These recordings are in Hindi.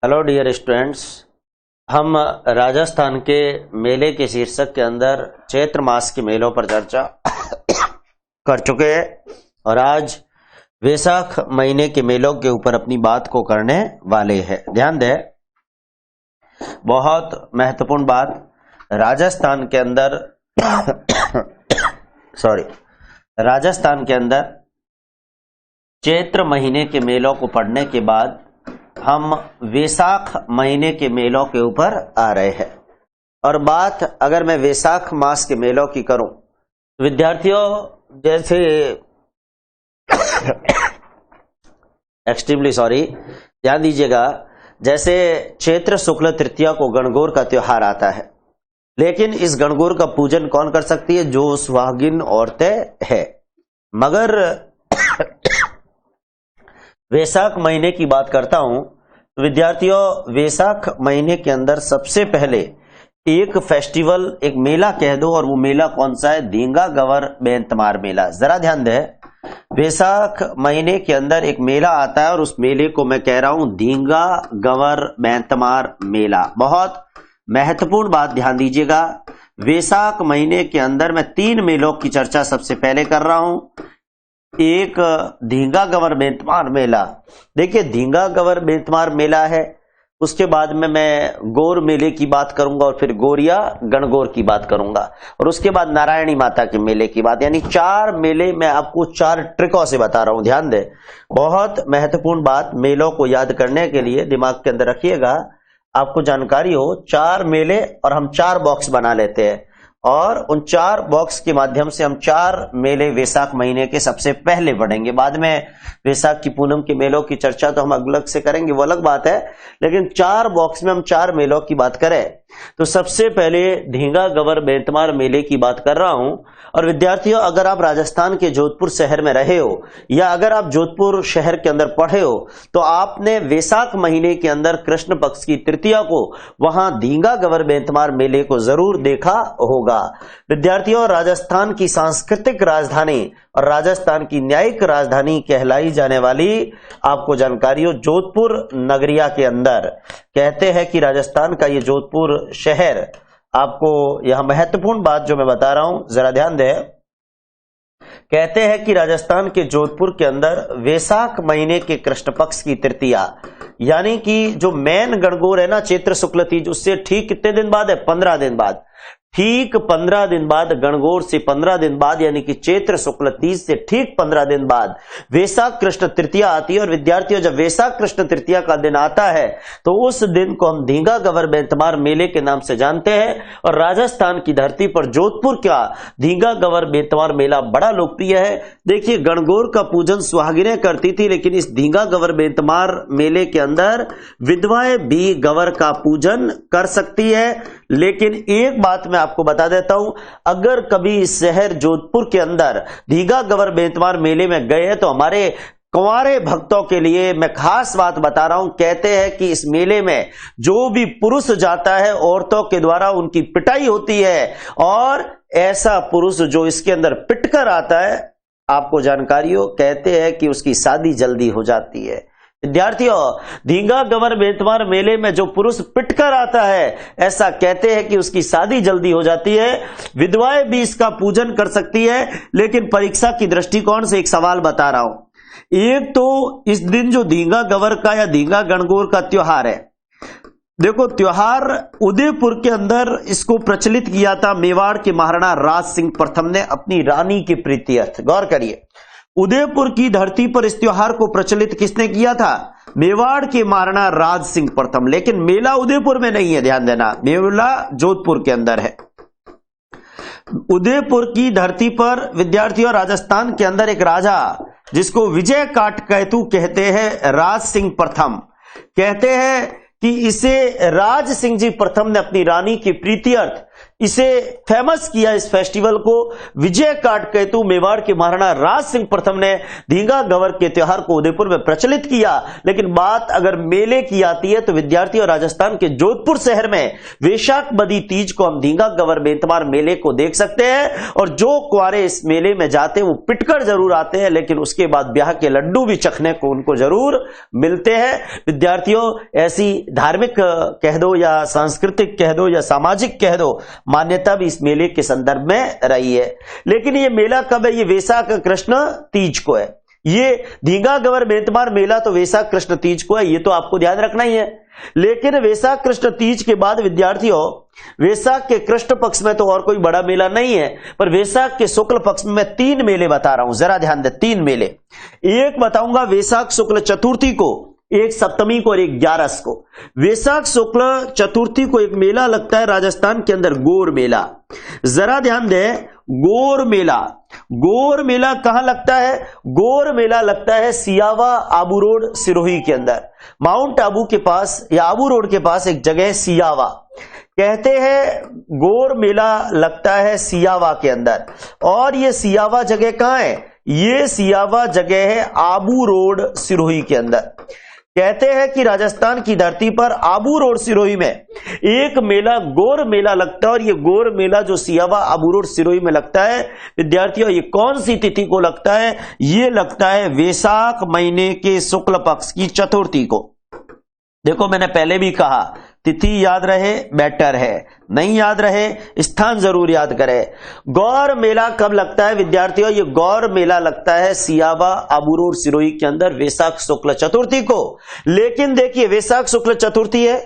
हेलो डियर स्टूडेंट्स, हम राजस्थान के मेले के शीर्षक के अंदर चैत्र मास के मेलों पर चर्चा कर चुके हैं और आज वैशाख महीने के मेलों के ऊपर अपनी बात को करने वाले हैं। ध्यान दें, बहुत महत्वपूर्ण बात। राजस्थान के अंदर राजस्थान के अंदर चैत्र महीने के मेलों को पढ़ने के बाद हम वैशाख महीने के मेलों के ऊपर आ रहे हैं। और बात अगर मैं वैशाख मास के मेलों की करूं तो विद्यार्थियों, जैसे एक्सट्रीमली सॉरी, ध्यान दीजिएगा, जैसे चैत्र शुक्ल तृतीया को गणगौर का त्योहार आता है, लेकिन इस गणगौर का पूजन कौन कर सकती है? जो सुहागिन औरतें हैं। मगर वैशाख महीने की बात करता हूं तो विद्यार्थियों, वैशाख महीने के अंदर सबसे पहले एक फेस्टिवल, एक मेला कह दो, और वो मेला कौन सा है? धींगा गवर बेंतमार मेला। जरा ध्यान दें, वैशाख महीने के अंदर एक मेला आता है और उस मेले को मैं कह रहा हूं धींगा गवर बेंतमार मेला। बहुत महत्वपूर्ण बात ध्यान दीजिएगा। वैशाख महीने के अंदर मैं 3 मेलों की चर्चा सबसे पहले कर रहा हूं। एक धींगा गवर बेंतमार मेला, देखिए धींगा गवर बेंतमार मेला है। उसके बाद में मैं गौर मेले की बात करूंगा और फिर गौरिया गणगौर की बात करूंगा, और उसके बाद नारायणी माता के मेले की बात। यानी 4 मेले मैं आपको 4 ट्रिकों से बता रहा हूं। ध्यान दें, बहुत महत्वपूर्ण बात। मेलों को याद करने के लिए दिमाग के अंदर रखिएगा, आपको जानकारी हो 4 मेले, और हम 4 बॉक्स बना लेते हैं, और उन 4 बॉक्स के माध्यम से हम 4 मेले वैशाख महीने के सबसे पहले पढ़ेंगे। बाद में वैशाख की पूनम के मेलों की चर्चा तो हम अलग से करेंगे, वो अलग बात है, लेकिन 4 बॉक्स में हम 4 मेलों की बात करें तो सबसे पहले धींगा गवर बेंतमार मेले की बात कर रहा हूं। और विद्यार्थियों, अगर आप राजस्थान के जोधपुर शहर में रहे हो या अगर आप जोधपुर शहर के अंदर पढ़े हो तो आपने वैशाख महीने के अंदर कृष्ण पक्ष की तृतीया को वहां धींगा गवर बेंतमार मेले को जरूर देखा होगा। विद्यार्थियों, राजस्थान की सांस्कृतिक राजधानी और राजस्थान की न्यायिक राजधानी कहलाई जाने वाली आपको जानकारी हो, जोधपुर नगरिया के अंदर कहते हैं कि राजस्थान का ये जोधपुर शहर, आपको यह महत्वपूर्ण बात जो मैं बता रहा हूं जरा ध्यान दें, कहते हैं कि राजस्थान के जोधपुर के अंदर वैशाख महीने के कृष्ण पक्ष की तृतीया, यानी कि जो मेन गणगौर है ना, चैत्र शुक्ल तीज, उससे ठीक कितने दिन बाद है? 15 दिन बाद। ठीक 15 दिन बाद, गणगौर से 15 दिन बाद, यानी कि चैत्र शुक्ल तीज से ठीक 15 दिन बाद वैशाख कृष्ण तृतीया आती है। और विद्यार्थियों, जब वैशाख कृष्ण तृतीया का दिन आता है तो उस दिन को हम धींगा गवर बेंतमार मेले के नाम से जानते हैं। और राजस्थान की धरती पर जोधपुर का धींगा गवर बेंतमार मेला बड़ा लोकप्रिय है। देखिए, गणगौर का पूजन सुहागिनें करती थी, लेकिन इस धींगा गवर बेंतमार मेले के अंदर विधवाएं भी गवर का पूजन कर सकती है। लेकिन एक बात मैं आपको बता देता हूं, अगर कभी शहर जोधपुर के अंदर धींगा गवर बेंतमार मेले में गए तो हमारे कुंवारे भक्तों के लिए मैं खास बात बता रहा हूं। कहते हैं कि इस मेले में जो भी पुरुष जाता है, औरतों के द्वारा उनकी पिटाई होती है, और ऐसा पुरुष जो इसके अंदर पिटकर आता है, आपको जानकारी हो, कहते हैं कि उसकी शादी जल्दी हो जाती है। विद्यार्थियों, धींगा गवर बेंतमार मेले में जो पुरुष पिटकर आता है, ऐसा कहते हैं कि उसकी शादी जल्दी हो जाती है। विधवाएं भी इसका पूजन कर सकती है, लेकिन परीक्षा की दृष्टिकोण से एक सवाल बता रहा हूं। एक तो इस दिन जो धींगा गवर का या धींगा गणगौर का त्योहार है, देखो त्योहार उदयपुर के अंदर इसको प्रचलित किया था मेवाड़ के महाराणा राज सिंह प्रथम ने अपनी रानी की प्रीत्यर्थ। गौर करिए, उदयपुर की धरती पर इस त्योहार को प्रचलित किसने किया था? मेवाड़ के महाराणा राज सिंह प्रथम। लेकिन मेला उदयपुर में नहीं है, ध्यान देना, मेला जोधपुर के अंदर है। उदयपुर की धरती पर विद्यार्थियों, राजस्थान के अंदर एक राजा जिसको विजय काटकेतु कहते हैं, राज सिंह प्रथम, कहते हैं कि इसे राज सिंह जी प्रथम ने अपनी रानी की प्रीत्यर्थ इसे फेमस किया, इस फेस्टिवल को विजय काटकेतु मेवाड़ के महाराणा राज सिंह प्रथम ने धींगा गवर के त्योहार को उदयपुर में प्रचलित किया। लेकिन बात अगर मेले की आती है तो विद्यार्थी और राजस्थान के जोधपुर शहर में वैशाख बदी तीज को हम धींगा गवर बेंतमार मेले को देख सकते हैं। और जो कुंवारे इस मेले में जाते हैं वो पिटकर जरूर आते हैं, लेकिन उसके बाद ब्याह के लड्डू भी चखने को उनको जरूर मिलते हैं। विद्यार्थियों, ऐसी धार्मिक कह दो या सांस्कृतिक कह दो या सामाजिक कह दो मान्यता भी इस मेले के संदर्भ में रही है। लेकिन ये मेला कब है? ये वैशाख कृष्ण तीज को है। ये धींगा गवर बेंतमार मेला तो वैशाख कृष्ण तीज को है, ये तो आपको ध्यान रखना ही है। लेकिन वैशाख कृष्ण तीज के बाद विद्यार्थियों, वैशाख के कृष्ण पक्ष में तो और कोई बड़ा मेला नहीं है, पर वैशाख के शुक्ल पक्ष में मैं 3 मेले बता रहा हूं, जरा ध्यान दे। 3 मेले, एक बताऊंगा वैशाख शुक्ल चतुर्थी को, एक सप्तमी को और एक 11 को। वैशाख शुक्ल चतुर्थी को एक मेला लगता है राजस्थान के अंदर, गोर मेला। जरा ध्यान दे, गोर मेला, गोर मेला कहां लगता है? गोर मेला लगता है सियावा आबू रोड सिरोही के अंदर, माउंट आबू के पास या आबू रोड के पास एक जगह सियावा कहते हैं। गोर मेला लगता है सियावा के अंदर। और ये सियावा जगह कहां है? ये सियावा जगह है आबू रोड सिरोही के अंदर। कहते हैं कि राजस्थान की धरती पर आबू रोड सिरोही में एक मेला गोर मेला लगता है। और ये गोर मेला जो सियावा आबू रोड सिरोही में लगता है विद्यार्थियों, ये कौन सी तिथि को लगता है? ये लगता है वैशाख महीने के शुक्ल पक्ष की चतुर्थी को। देखो, मैंने पहले भी कहा तिथि याद रहे बेटर है, नहीं याद रहे स्थान जरूर याद करें। गौर मेला कब लगता है विद्यार्थियों? ये गौर मेला लगता है सियावा आबू रोड सिरोही के अंदर वैशाख शुक्ल चतुर्थी को। लेकिन देखिए, वैशाख शुक्ल चतुर्थी है,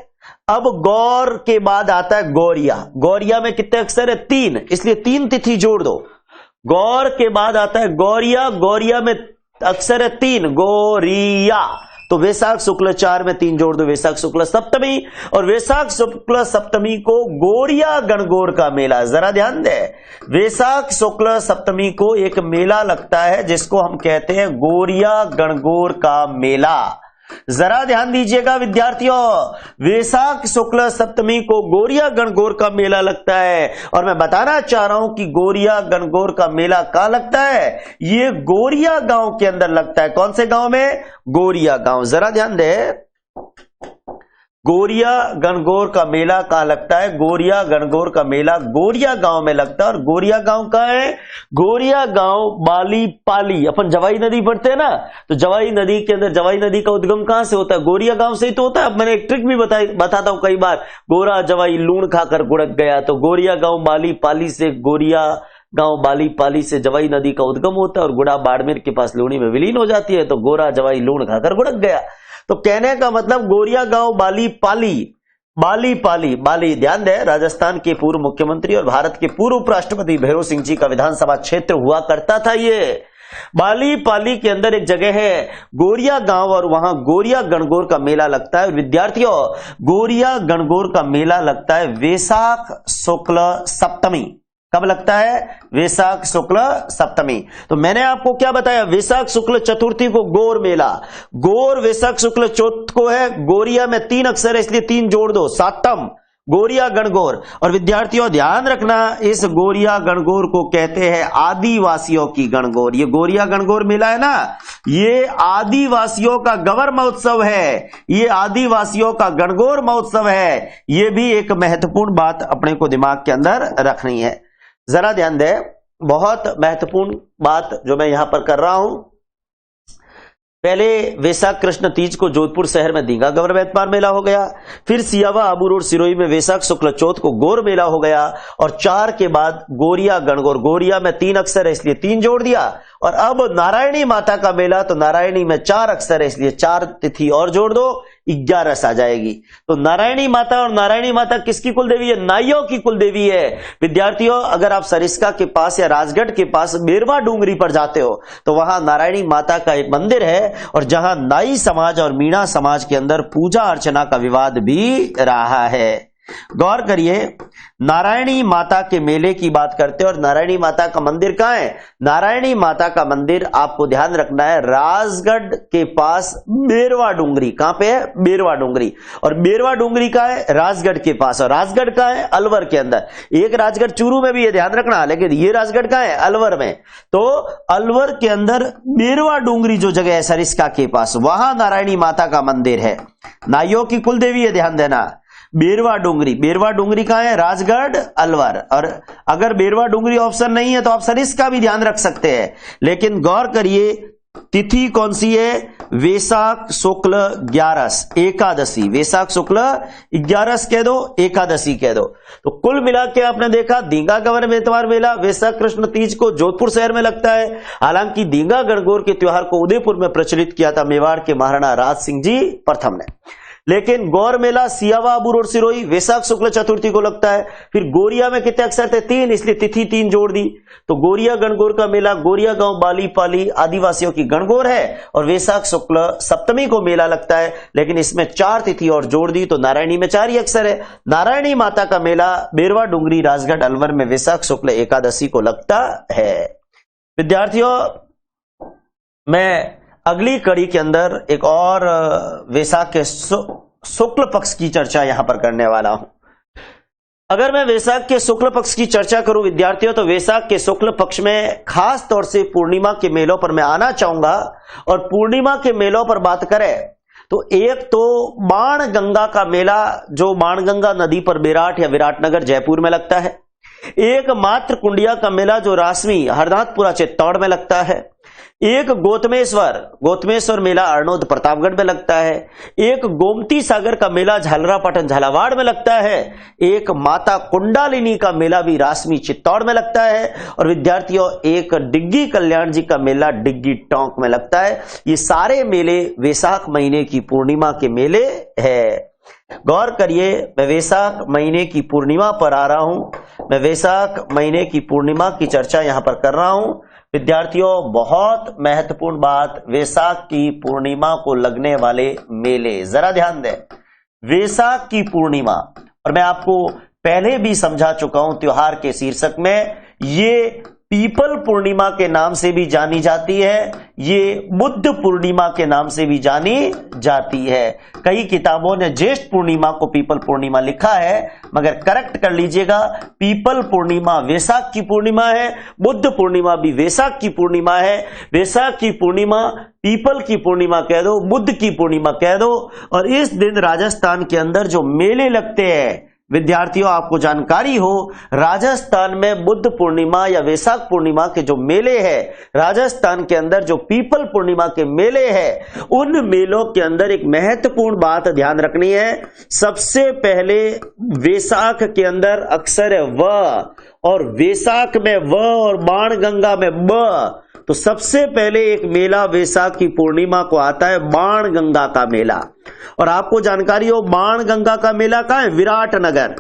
अब गौर के बाद आता है गौरिया। गौरिया में कितने अक्षर है? 3, इसलिए 3 तिथि जोड़ दो। गौर के बाद आता है गौरिया, गौरिया में अक्षर है 3, गौरिया। तो वैशाख शुक्ल 4 में 3 जोड़ दो, वैशाख शुक्ल सप्तमी। और वैशाख शुक्ल सप्तमी को गोरिया गणगौर का मेला, जरा ध्यान दे, वैशाख शुक्ल सप्तमी को एक मेला लगता है जिसको हम कहते हैं गोरिया गणगौर का मेला। जरा ध्यान दीजिएगा विद्यार्थियों, वैशाख शुक्ल सप्तमी को गोरिया गणगौर का मेला लगता है। और मैं बताना चाह रहा हूं कि गोरिया गणगौर का मेला कहां लगता है? ये गोरिया गांव के अंदर लगता है। कौन से गांव में? गोरिया गांव। जरा ध्यान दे, गोरिया गणगौर का मेला कहां लगता है? गोरिया गणगौर का मेला गोरिया गांव में लगता है। और गोरिया गांव कहां है? गोरिया गांव बाली पाली। अपन जवाई नदी पढ़ते हैं ना, तो जवाई नदी के अंदर, जवाई नदी का उद्गम कहां से होता है? गोरिया गांव से ही तो होता है। अब मैंने एक ट्रिक भी बताता हूं कई बार, गोरा जवाई लूण खाकर गुड़क गया। तो गोरिया गांव बाली पाली से, गोरिया गांव बाली पाली से जवाई नदी का उद्गम होता है और गुड़ा बाड़मेर के पास लूणी में विलीन हो जाती है। तो गोरा जवाई लूण खाकर गुड़क गया। तो कहने का मतलब गोरिया गांव बाली पाली, बाली पाली, बाली। ध्यान दे, राजस्थान के पूर्व मुख्यमंत्री और भारत के पूर्व उपराष्ट्रपति भैरव सिंह जी का विधानसभा क्षेत्र हुआ करता था ये। बाली पाली के अंदर एक जगह है गोरिया गांव और वहां गोरिया गणगौर का मेला लगता है। विद्यार्थियों, गोरिया गणगौर का मेला लगता है वैशाख शुक्ल सप्तमी। कब लगता है? वैशाख शुक्ल सप्तमी। तो मैंने आपको क्या बताया? वैशाख शुक्ल चतुर्थी को गोर मेला, गोर वैशाख शुक्ल चौथ को है। गोरिया में 3 अक्षर है इसलिए 3 जोड़ दो, सातम, गोरिया गणगौर। और विद्यार्थियों ध्यान रखना, इस गोरिया गणगौर को कहते हैं आदिवासियों की गणगौर। ये गोरिया गणगौर मेला है ना, ये आदिवासियों का गवर महोत्सव है, ये आदिवासियों का गणगौर महोत्सव है। ये भी एक महत्वपूर्ण बात अपने को दिमाग के अंदर रखनी है। जरा ध्यान दे, बहुत महत्वपूर्ण बात जो मैं यहां पर कर रहा हूं। पहले वैशाख कृष्ण तीज को जोधपुर शहर में धींगा गवर बेंतमार मेला हो गया। फिर सियावा आबू रोड सिरोही में वैशाख शुक्ल चौथ को गोर मेला हो गया। और 4 के बाद गोरिया गणगौर, गोरिया में 3 अक्षर है इसलिए 3 जोड़ दिया। और अब नारायणी माता का मेला, तो नारायणी में 4 अक्षर है इसलिए 4 तिथि और जोड़ दो, 11 आ जाएगी। तो नारायणी माता, और नारायणी माता किसकी कुल देवी है? नाइयों की कुल देवी है। विद्यार्थियों, अगर आप सरिस्का के पास या राजगढ़ के पास बेरवा डूंगरी पर जाते हो तो वहां नारायणी माता का एक मंदिर है, और जहां नाई समाज और मीणा समाज के अंदर पूजा अर्चना का विवाद भी रहा है। गौर करिए, नारायणी माता के मेले की बात करते हैं और नारायणी माता का मंदिर कहां है? नारायणी माता का मंदिर आपको ध्यान रखना है राजगढ़ के पास बेरवा डूंगरी। कहां पे है? बेरवा डूंगरी। और बेरवा डूंगरी का है? राजगढ़ के पास। और राजगढ़ का है? अलवर के अंदर। एक राजगढ़ चूरू में भी ये ध्यान रखना, लेकिन ये राजगढ़ का है? अलवर में। तो अलवर के अंदर बेरवा डूंगरी जो जगह है सरिस्का के पास, वहां नारायणी माता का मंदिर है। नाइयों की कुल देवी है, ध्यान देना। बेरवा डूंगरी, बेरवा डूंगरी कहां है? राजगढ़, अलवर। और अगर बेरवा डूंगरी ऑप्शन नहीं है तो आप सरिस्का भी ध्यान रख सकते हैं। लेकिन गौर करिए, तिथि कौन सी है? वैशाख शुक्ल 11 एकादशी। वैशाख शुक्ल 11 कह दो, एकादशी कह दो। तो कुल मिला के आपने देखा, दींगा गवर बेतवार मेला वैशाख कृष्ण तीज को जोधपुर शहर में लगता है। हालांकि दींगा गणगौर के त्योहार को उदयपुर में प्रचलित किया था मेवाड़ के महाराणा राज सिंह जी प्रथम ने। लेकिन गौर मेला सियावा, अबूर और सिरोही वैशाख शुक्ल चतुर्थी को लगता है। फिर गोरिया में कितने अक्षर थे? 3, इसलिए तिथि 3 जोड़ दी। तो गोरिया गणगौर का मेला गोरिया गांव बाली पाली आदिवासियों की गणगौर है और वैशाख शुक्ल सप्तमी को मेला लगता है। लेकिन इसमें 4 तिथि और जोड़ दी तो नारायणी में 4 ही अक्षर है। नारायणी माता का मेला बेरवा डूंगरी राजगढ़ अलवर में वैशाख शुक्ल एकादशी को लगता है। विद्यार्थियों, मैं अगली कड़ी के अंदर एक और वैशाख के शुक्ल पक्ष की चर्चा यहां पर करने वाला हूं। अगर मैं वैशाख के शुक्ल पक्ष की चर्चा करूं विद्यार्थियों, तो वैशाख के शुक्ल पक्ष में खास तौर से पूर्णिमा के मेलों पर मैं आना चाहूंगा। और पूर्णिमा के मेलों पर बात करें तो एक तो बाणगंगा का मेला जो बाणगंगा नदी पर बेराट या विराटनगर जयपुर में लगता है। एक मात्र कुंडिया का मेला जो रासमी हरनाथपुरा चित्तौड़ में लगता है। एक गोतमेश्वर मेला अरनोद प्रतापगढ़ में लगता है। एक गोमती सागर का मेला झालरापाटन झालावाड़ में लगता है। एक माता कुंडालिनी का मेला भी रासमी चित्तौड़ में लगता है। और विद्यार्थियों, एक डिग्गी कल्याण जी का मेला डिग्गी टोंक में लगता है। ये सारे मेले वैशाख महीने की पूर्णिमा के मेले हैं। गौर करिए, मैं वैशाख महीने की पूर्णिमा पर आ रहा हूं। मैं वैशाख महीने की पूर्णिमा की चर्चा यहां पर कर रहा हूं। विद्यार्थियों, बहुत महत्वपूर्ण बात, वैशाख की पूर्णिमा को लगने वाले मेले, जरा ध्यान दें। वैशाख की पूर्णिमा, और मैं आपको पहले भी समझा चुका हूं त्योहार के शीर्षक में, ये पीपल पूर्णिमा के नाम से भी जानी जाती है, ये बुद्ध पूर्णिमा के नाम से भी जानी जाती है। कई किताबों ने ज्येष्ठ पूर्णिमा को पीपल पूर्णिमा लिखा है, मगर करेक्ट कर लीजिएगा, पीपल पूर्णिमा वैशाख की पूर्णिमा है, बुद्ध पूर्णिमा भी वैशाख की पूर्णिमा है। वैशाख की पूर्णिमा पीपल की पूर्णिमा कह दो, बुद्ध की पूर्णिमा कह दो। और इस दिन राजस्थान के अंदर जो मेले लगते हैं, विद्यार्थियों आपको जानकारी हो, राजस्थान में बुद्ध पूर्णिमा या वैशाख पूर्णिमा के जो मेले हैं, राजस्थान के अंदर जो पीपल पूर्णिमा के मेले हैं, उन मेलों के अंदर एक महत्वपूर्ण बात ध्यान रखनी है। सबसे पहले वैशाख के अंदर अक्षर है व, और वैशाख में व और बाणगंगा में ब। तो सबसे पहले एक मेला वैशाख की पूर्णिमा को आता है, बाणगंगा का मेला। और आपको जानकारी हो, बाणगंगा का मेला कहां है? विराटनगर।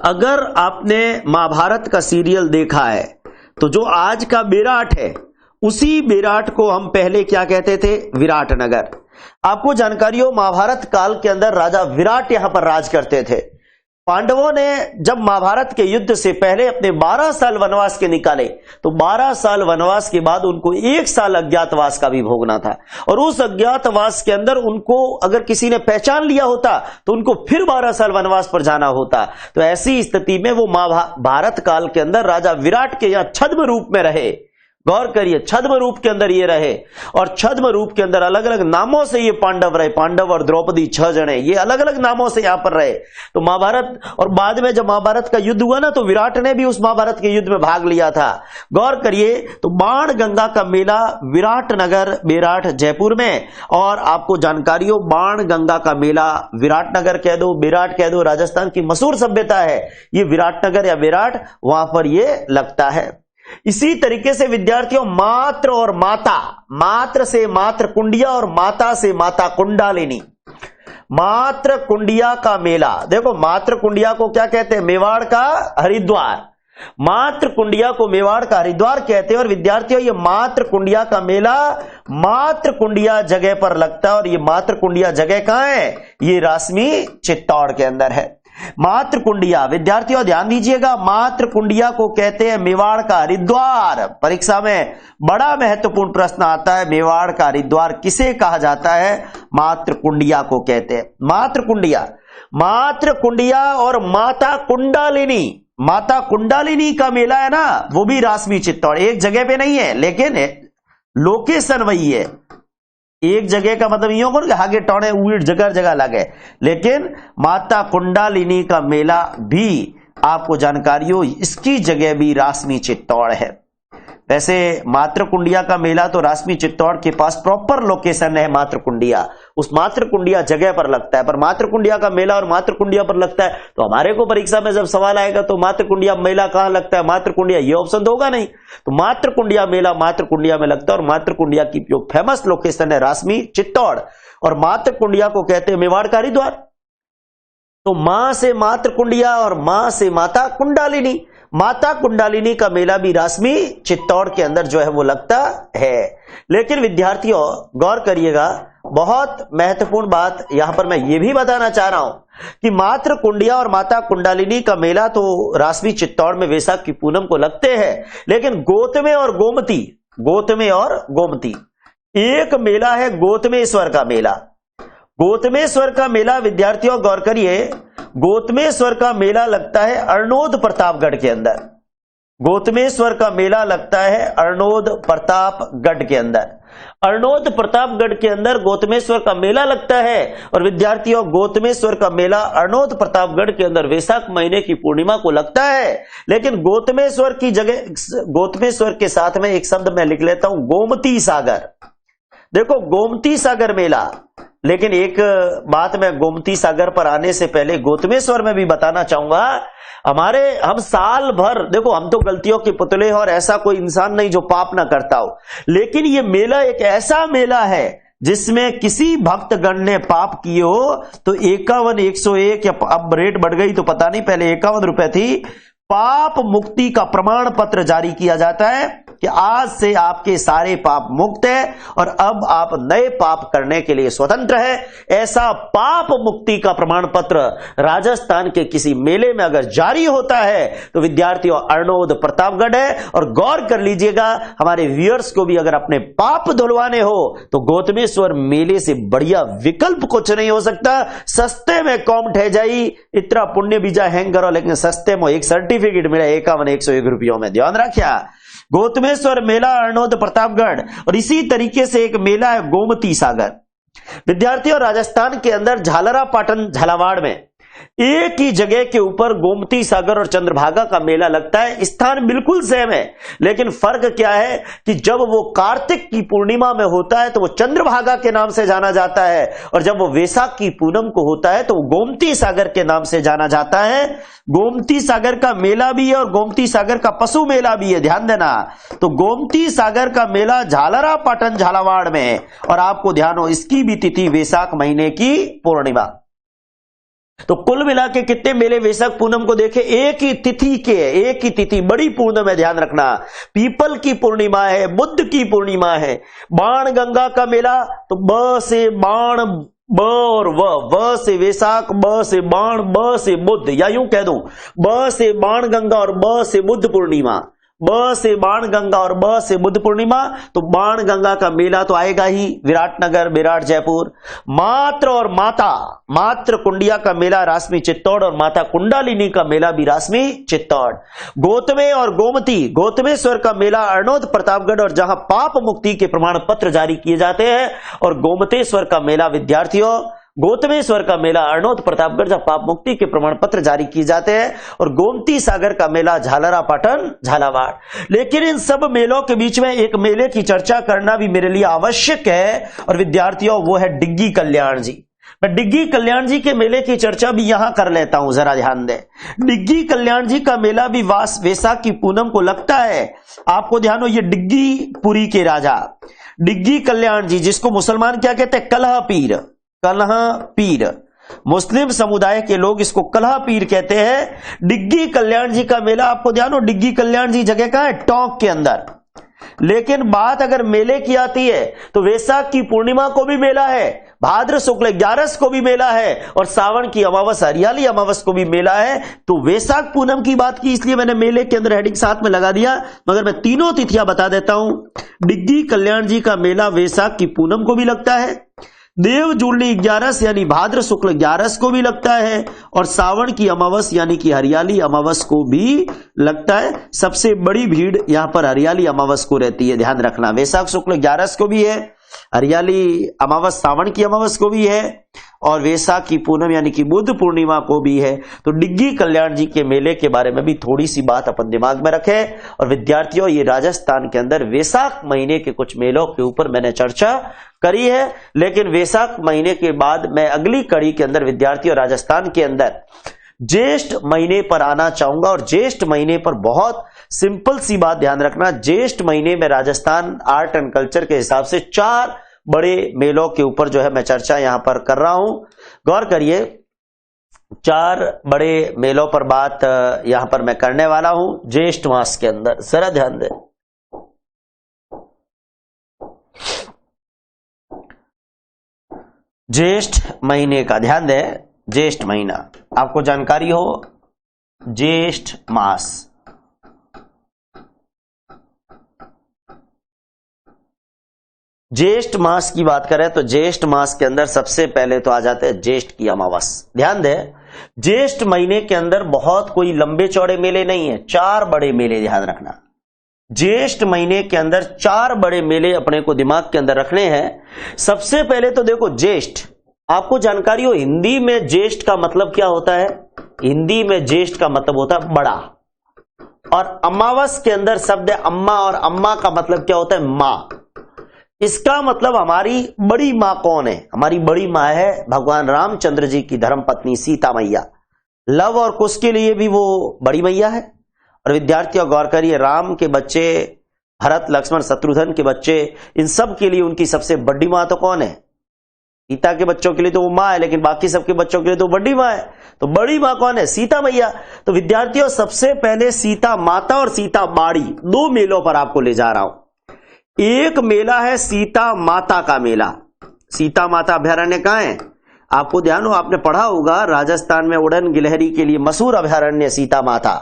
अगर आपने महाभारत का सीरियल देखा है तो जो आज का बेराट है, उसी बेराट को हम पहले क्या कहते थे? विराटनगर। आपको जानकारी हो, महाभारत काल के अंदर राजा विराट यहां पर राज करते थे। पांडवों ने जब महाभारत के युद्ध से पहले अपने 12 साल वनवास के निकाले, तो 12 साल वनवास के बाद उनको 1 साल अज्ञातवास का भी भोगना था। और उस अज्ञातवास के अंदर उनको अगर किसी ने पहचान लिया होता तो उनको फिर 12 साल वनवास पर जाना होता। तो ऐसी स्थिति में वो महाभारत काल के अंदर राजा विराट के यहां छद्म रूप में रहे। गौर करिए, छद्म रूप के अंदर ये रहे, और छद्म रूप के अंदर अलग अलग नामों से ये पांडव रहे। पांडव और द्रौपदी 6 जने, ये अलग अलग नामों से यहां पर रहे। तो महाभारत, और बाद में जब महाभारत का युद्ध हुआ ना, तो विराट ने भी उस महाभारत के युद्ध में भाग लिया था। गौर करिए, तो बाणगंगा का मेला विराटनगर बेराट जयपुर में। और आपको जानकारी हो, बाणगंगा का मेला विराटनगर कह दो, बेराट कह दो, राजस्थान की मशहूर सभ्यता है ये विराटनगर या बेराट, वहां पर ये लगता है। इसी तरीके से विद्यार्थियों, मात्र और माता, मात्र से मात्र कुंडिया और माता से माता कुंडालिनी, मात्र कुंडिया का मेला। देखो, मात्र कुंडिया को क्या कहते हैं? मेवाड़ का हरिद्वार। मात्र कुंडिया को मेवाड़ का हरिद्वार कहते हैं। और विद्यार्थियों, ये मात्र कुंडिया का मेला मात्र कुंडिया जगह पर लगता है। और ये मात्र कुंडिया जगह कहां है? ये रासमी चित्तौड़ के अंदर है। मात्र कुंडिया, विद्यार्थियों ध्यान दीजिएगा, मात्र कुंडिया को कहते हैं मेवाड़ का हरिद्वार। परीक्षा में बड़ा महत्वपूर्ण प्रश्न आता है, मेवाड़ का हरिद्वार किसे कहा जाता है? मात्र कुंडिया को कहते हैं। मात्र कुंडिया, मात्र कुंडिया और माता कुंडालिनी, माता कुंडालिनी का मेला है ना, वो भी रासमी चित्तौड़, एक जगह पे नहीं है, लेकिन लोकेशन वही है। एक जगह का मतलब ये होगा आगे टौड़े उड़ जगह जगह लगे, लेकिन माता कुंडालिनी का मेला भी आपको जानकारी हो, इसकी जगह भी रासमी चित्तौड़ है। वैसे मात्र कुंडिया का मेला तो रासमी चित्तौड़ के पास प्रॉपर लोकेशन है मात्र कुंडिया, उस मात्र कुंडिया जगह पर लगता है। पर मात्र कुंडिया का मेला और मात्र कुंडिया पर लगता है, तो हमारे को परीक्षा में जब सवाल आएगा तो मात्र कुंडिया मेला कहां लगता है, मात्र कुंडिया, ये ऑप्शन तो होगा नहीं। तो मात्र कुंडिया मेला मात्र कुंडिया में लगता है। और मात्र कुंडिया की जो फेमस लोकेशन है रासमी चित्तौड़, और मात्र कुंडिया को कहते हैं मेवाड़ का हरिद्वार। तो मां से मात्र कुंडिया और मां से माता कुंडालिनी, माता कुंडालिनी का मेला भी रासमी चित्तौड़ के अंदर जो है वो लगता है। लेकिन विद्यार्थियों गौर करिएगा, बहुत महत्वपूर्ण बात यहां पर मैं ये भी बताना चाह रहा हूं कि मात्र कुंडिया और माता कुंडालिनी का मेला तो रासमी चित्तौड़ में वैशाख की पूनम को लगते हैं, लेकिन गोतमे और गोमती, गोतमे और गोमती एक मेला है, गोतमेश्वर का मेला। गोतमेश्वर का मेला विद्यार्थियों गौर करिए, गोतमेश्वर का मेला लगता है अरनोद प्रतापगढ़ के अंदर। गोतमेश्वर का मेला लगता है अरनोद प्रतापगढ़ के अंदर। अरनोद प्रतापगढ़ के अंदर गोतमेश्वर का मेला लगता है। और विद्यार्थियों गोतमेश्वर का मेला अरनोद प्रतापगढ़ के अंदर वैशाख महीने की पूर्णिमा को लगता है। लेकिन गोतमेश्वर की जगह, गोतमेश्वर के साथ में एक शब्द मैं लिख लेता हूं, गोमती सागर। देखो गोमती सागर मेला, लेकिन एक बात मैं गोमती सागर पर आने से पहले गोतमेश्वर में भी बताना चाहूंगा, हम साल भर, देखो हम तो गलतियों के पुतले हैं और ऐसा कोई इंसान नहीं जो पाप ना करता हो, लेकिन ये मेला एक ऐसा मेला है जिसमें किसी भक्तगण ने पाप किए हो तो 51, 101 या अब रेट बढ़ गई तो पता नहीं, पहले 51 रुपए थी, पाप मुक्ति का प्रमाण पत्र जारी किया जाता है कि आज से आपके सारे पाप मुक्त है और अब आप नए पाप करने के लिए स्वतंत्र है। ऐसा पाप मुक्ति का प्रमाण पत्र राजस्थान के किसी मेले में अगर जारी होता है तो विद्यार्थियों अरनोद प्रतापगढ़ है। और गौर कर लीजिएगा, हमारे व्यूअर्स को भी अगर अपने पाप धुलवाने हो तो गोतमेश्वर मेले से बढ़िया विकल्प कुछ नहीं हो सकता। सस्ते में कॉम ठह जाई, इतना पुण्य बीजा हैंग करो, लेकिन सस्ते में एक सर्टिफिकेट मिला 51, 101 रुपयों में, ध्यान रखिया। गोतमेश्वर मेला अरनोद प्रतापगढ़। और इसी तरीके से एक मेला है गोमती सागर। विद्यार्थियों राजस्थान के अंदर झालरा पाटन झालावाड़ में एक ही जगह के ऊपर गोमती सागर और चंद्रभागा का मेला लगता है। स्थान बिल्कुल सेम है, लेकिन फर्क क्या है कि जब वो कार्तिक की पूर्णिमा में होता है तो वो चंद्रभागा के नाम से जाना जाता है, और जब वो वैशाख की पूनम को होता है तो वो गोमती सागर के नाम से जाना जाता है। गोमती सागर का मेला भी है और गोमती सागर का पशु मेला भी है, ध्यान देना। तो गोमती सागर का मेला झालरा पाटन झालावाड़ में है, और आपको ध्यान हो इसकी भी तिथि वैशाख महीने की पूर्णिमा। तो कुल मिला के कितने मेले वैशाख पूनम को देखे, एक ही तिथि के, एक ही तिथि, बड़ी पूर्णिमा है, ध्यान रखना। पीपल की पूर्णिमा है, बुद्ध की पूर्णिमा है। बाण गंगा का मेला, तो ब से बाण, ब और व से वैशाख, ब से बाण, ब से बुद्ध, या यूं कह दूं ब से बाण गंगा और ब से बुद्ध पूर्णिमा, ब से बाण गंगा और ब से बुद्ध पूर्णिमा। तो बाण गंगा का मेला तो आएगा ही, विराटनगर, विराट, जयपुर। मात्र और माता, मात्र कुंडिया का मेला रासमी चित्तौड़ और माता कुंडालिनी का मेला भी रासमी चित्तौड़। गोतमे और गोमती, गोतमेश्वर का मेला अरनोद प्रतापगढ़ और जहां पाप मुक्ति के प्रमाण पत्र जारी किए जाते हैं, और गोमतेश्वर का मेला विद्यार्थियों, गोतमेश्वर का मेला अरनोद प्रतापगढ़ जहां पाप मुक्ति के प्रमाण पत्र जारी किए जाते हैं, और गोमती सागर का मेला झालरा पाटन झालावाड़। लेकिन इन सब मेलों के बीच में एक मेले की चर्चा करना भी मेरे लिए आवश्यक है, और विद्यार्थियों वो है डिग्गी कल्याण जी। मैं डिग्गी कल्याण जी के मेले की चर्चा भी यहां कर लेता हूं, जरा ध्यान दें। डिग्गी कल्याण जी का मेला भी वैशाख की पूनम को लगता है। आपको ध्यान हो, ये डिग्गी पुरी के राजा डिग्गी कल्याण जी, जिसको मुसलमान क्या कहते हैं, कलह पीर, कलह पीर। मुस्लिम समुदाय के लोग इसको कलहा पीर कहते हैं। डिग्गी कल्याण जी का मेला, आपको ध्यान हो डिग्गी कल्याण जी जगह कहां है? टोंक के अंदर। लेकिन बात अगर मेले की आती है तो वैशाख की पूर्णिमा को भी मेला है, भाद्र शुक्ल 11 को भी मेला है, और सावन की अमावस हरियाली अमावस को भी मेला है। तो वैशाख पूनम की बात की, इसलिए मैंने मेले के अंदर हेडिंग साथ में लगा दिया, मगर मैं तीनों तिथियां बता देता हूं। डिग्गी कल्याण जी का मेला वैशाख की पूनम को भी लगता है, देव जुड़ली 11 यानी भाद्र शुक्ल 11 को भी लगता है, और सावन की अमावस यानी कि हरियाली अमावस को भी लगता है। सबसे बड़ी भीड़ यहां पर हरियाली अमावस को रहती है, ध्यान रखना। वैशाख शुक्ल 11 को भी है, हरियाली अमावस सावन की अमावस को भी है, और वैशाख की पूनम यानी कि बुद्ध पूर्णिमा को भी है। तो डिग्गी कल्याण जी के मेले के बारे में भी थोड़ी सी बात अपन दिमाग में रखें। और विद्यार्थियों, ये राजस्थान के अंदर वैशाख महीने के कुछ मेलों के ऊपर मैंने चर्चा करी है, लेकिन वैशाख महीने के बाद मैं अगली कड़ी के अंदर विद्यार्थियों राजस्थान के अंदर ज्येष्ठ महीने पर आना चाहूंगा। और ज्येष्ठ महीने पर बहुत सिंपल सी बात ध्यान रखना, ज्येष्ठ महीने में राजस्थान आर्ट एंड कल्चर के हिसाब से 4 बड़े मेलों के ऊपर जो है मैं चर्चा यहां पर कर रहा हूं। गौर करिए, 4 बड़े मेलों पर बात यहां पर मैं करने वाला हूं ज्येष्ठ मास के अंदर, जरा ध्यान दें। ज्येष्ठ महीने का ध्यान दें, ज्येष्ठ महीना आपको जानकारी हो, ज्येष्ठ मास। ज्येष्ठ मास की बात करें तो ज्येष्ठ मास के अंदर सबसे पहले तो आ जाते हैं ज्येष्ठ की अमावस। ध्यान दें, ज्येष्ठ महीने के अंदर बहुत कोई लंबे चौड़े मेले नहीं है, 4 बड़े मेले, ध्यान रखना। ज्येष्ठ महीने के अंदर 4 बड़े मेले अपने को दिमाग के अंदर रखने हैं। सबसे पहले तो देखो, ज्येष्ठ, आपको जानकारी हो हिंदी में ज्येष्ठ का मतलब क्या होता है? हिंदी में ज्येष्ठ का मतलब होता है बड़ा, और अमावस के अंदर शब्द है अम्मा, और अम्मा का मतलब क्या होता है? मां। इसका मतलब हमारी बड़ी मां कौन है? हमारी बड़ी मां है भगवान रामचंद्र जी की धर्मपत्नी सीता मैया। लव और कुश के लिए भी वो बड़ी मैया है। और विद्यार्थियों गौर करिए, राम के बच्चे, भरत लक्ष्मण शत्रुघ्न के बच्चे, इन सब के लिए उनकी सबसे बड़ी मां तो कौन है? सीता के बच्चों के लिए तो वो मां है, लेकिन बाकी सबके बच्चों के लिए तो बड़ी मां है। तो बड़ी मां कौन है? सीता मैया। तो विद्यार्थियों, सबसे पहले सीता माता और सीता बाड़ी 2 मेलों पर आपको ले जा रहा हूं। एक मेला है सीता माता का मेला। सीता माता अभयारण्य कहां है? आपको ध्यान हो, आपने पढ़ा होगा, राजस्थान में उड़न गिलहरी के लिए मशहूर अभयारण्य सीता माता,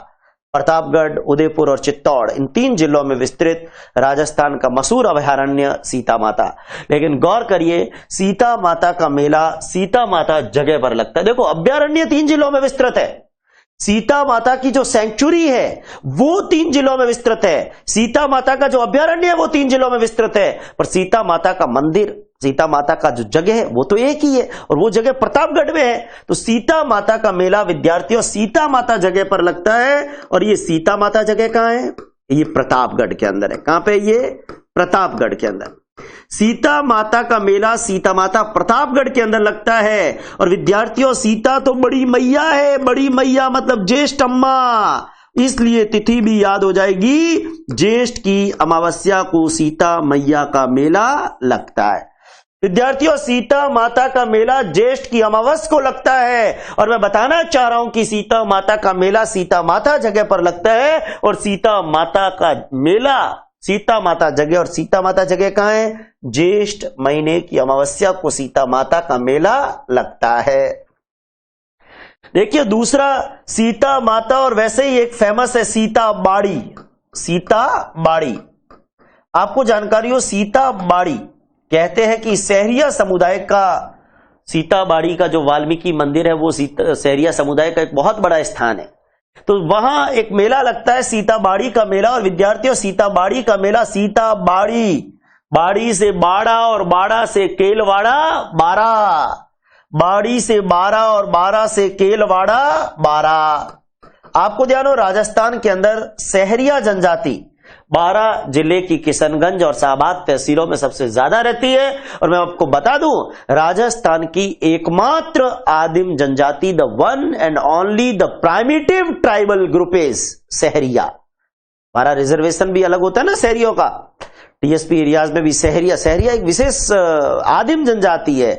प्रतापगढ़, उदयपुर और चित्तौड़, इन 3 जिलों में विस्तृत राजस्थान का मशहूर अभयारण्य सीता माता। लेकिन गौर करिए, सीता माता का मेला सीता माता जगह पर लगता है। देखो, अभयारण्य 3 जिलों में विस्तृत है, सीता माता की जो सेंचुरी है वो 3 जिलों में विस्तृत है, सीता माता का जो अभयारण्य है वो 3 जिलों में विस्तृत है, पर सीता माता का मंदिर, सीता माता का जो जगह है वो तो एक ही है, और वो जगह प्रतापगढ़ में है। तो सीता माता का मेला विद्यार्थियों सीता माता जगह पर लगता है। और ये सीता माता जगह कहां है? ये प्रतापगढ़ के अंदर है। कहां पे? ये प्रतापगढ़ के अंदर। सीता माता का मेला सीता माता प्रतापगढ़ के अंदर लगता है। और विद्यार्थियों, सीता तो बड़ी मैया है, बड़ी मैया मतलब ज्येष्ठ अम्मा, इसलिए तिथि भी याद हो जाएगी, ज्येष्ठ की अमावस्या को सीता मैया का मेला लगता है। विद्यार्थियों, सीता माता का मेला ज्येष्ठ की अमावस को लगता है। और मैं बताना चाह रहा हूं कि सीता माता का मेला सीता माता जगह पर लगता है, और सीता माता का मेला सीता माता जगह, और सीता माता जगह कहां है? ज्येष्ठ महीने की अमावस्या को सीता माता का मेला लगता है। देखिए, दूसरा सीता माता, और वैसे ही एक फेमस है सीता बाड़ी। सीता बाड़ी, आपको जानकारी हो, सीता बाड़ी कहते हैं कि सहरिया समुदाय का, सीता बाड़ी का जो वाल्मीकि मंदिर है वो सहरिया समुदाय का एक बहुत बड़ा स्थान है। तो वहां एक मेला लगता है सीता बाड़ी का मेला। और विद्यार्थियों, सीता बाड़ी का मेला, सीता बाड़ी, बाड़ी से बाड़ा और बाड़ा से केलवाड़ा 12, बाड़ी से 12 और 12 से केलवाड़ा 12। आपको ध्यान हो, राजस्थान के अंदर सहरिया जनजाति 12 जिले की किशनगंज और शाहबाद तहसीलों में सबसे ज्यादा रहती है। और मैं आपको बता दूं, राजस्थान की एकमात्र आदिम जनजाति, the one and only the primitive tribal group is Sahariya. हमारा रिजर्वेशन भी अलग होता है ना सहरियों का, टीएसपी एरियाज में भी सहरिया एक विशेष आदिम जनजाति है।